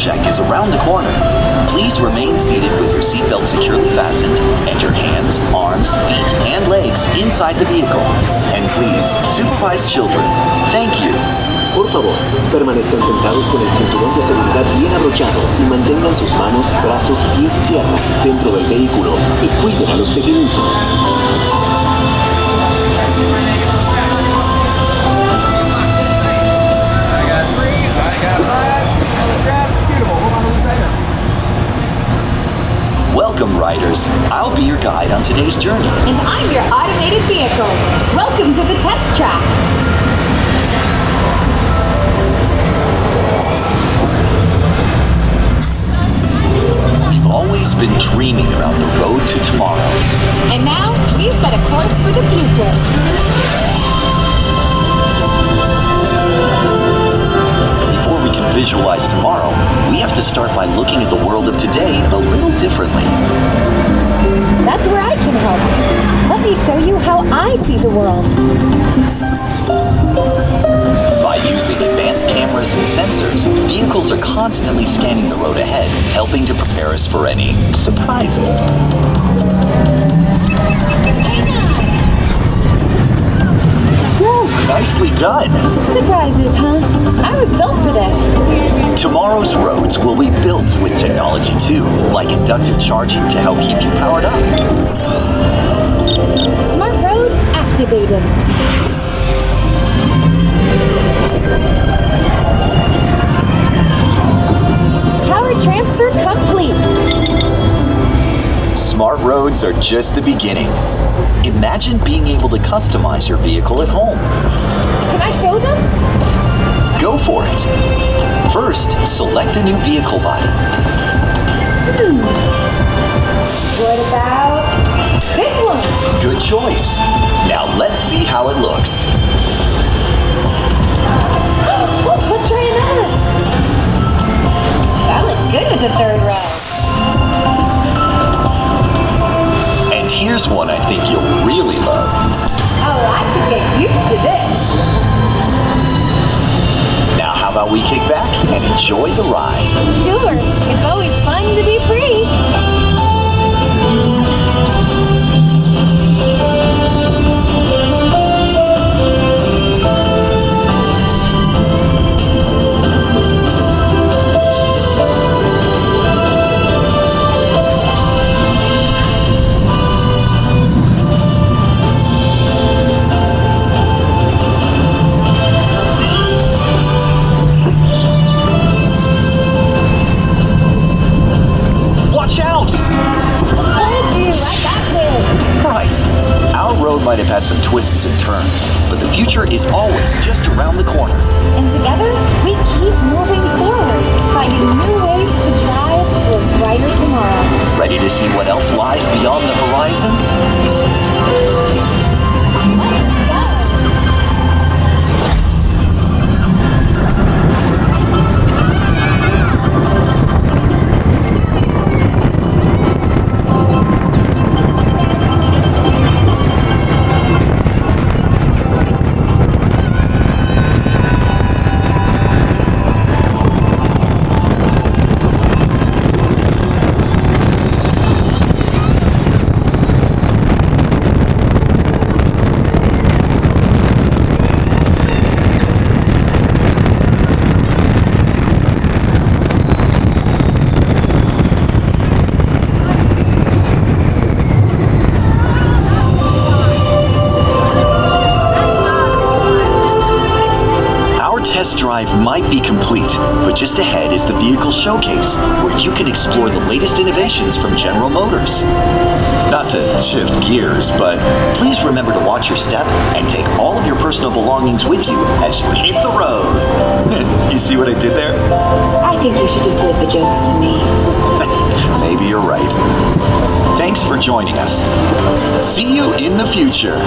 check is around the corner. Please remain seated with your seatbelt securely fastened and your hands, arms, feet, and legs inside the vehicle. And please, supervise children. Thank you. Por favor, permanezcan sentados con el cinturón de seguridad bien abrochado y mantengan sus manos, brazos, pies y piernas dentro del vehículo y cuiden a los pequeñitos. Welcome, riders. I'll be your guide on today's journey. And I'm your automated vehicle. Welcome to the test track. We've always been dreaming about the road to tomorrow. And now we've set a course for the future. Before we can visualize tomorrow, we have to start by looking at the world of today a little differently. That's where I can help. Let me show you how I see the world. By using advanced cameras and sensors, vehicles are constantly scanning the road ahead, helping to prepare us for any surprises. Woo, nicely done! Surprises, huh? I was built for this. Tomorrow's roads will be built with technology too, like inductive charging to help keep you powered up. Smart road activated. Power transfer complete. Smart roads are just the beginning. Imagine being able to customize your vehicle at home. Can I show them? Go for it. First, select a new vehicle body. What about this one? Good choice. Now let's see how it looks. Oh, let's try another. That looks good with the third row. And here's one I think you'll really love. Oh, I can get used to this. Now how about we kick back and enjoy the ride? Sure, it's always fun to be free. Watch out! Told you, I got this. Right. Our road might have had some twists and turns, but the future is always just around the corner. And together, we keep moving forward, finding new ways to drive to a brighter tomorrow. Ready to see what else lies beyond the horizon? Let's go. Test drive might be complete, but just ahead is the vehicle showcase, where you can explore the latest innovations from General Motors. Not to shift gears, but please remember to watch your step and take all of your personal belongings with you as you hit the road. You see what I did there? I think you should just leave the jokes to me. Maybe you're right. Thanks for joining us. See you in the future.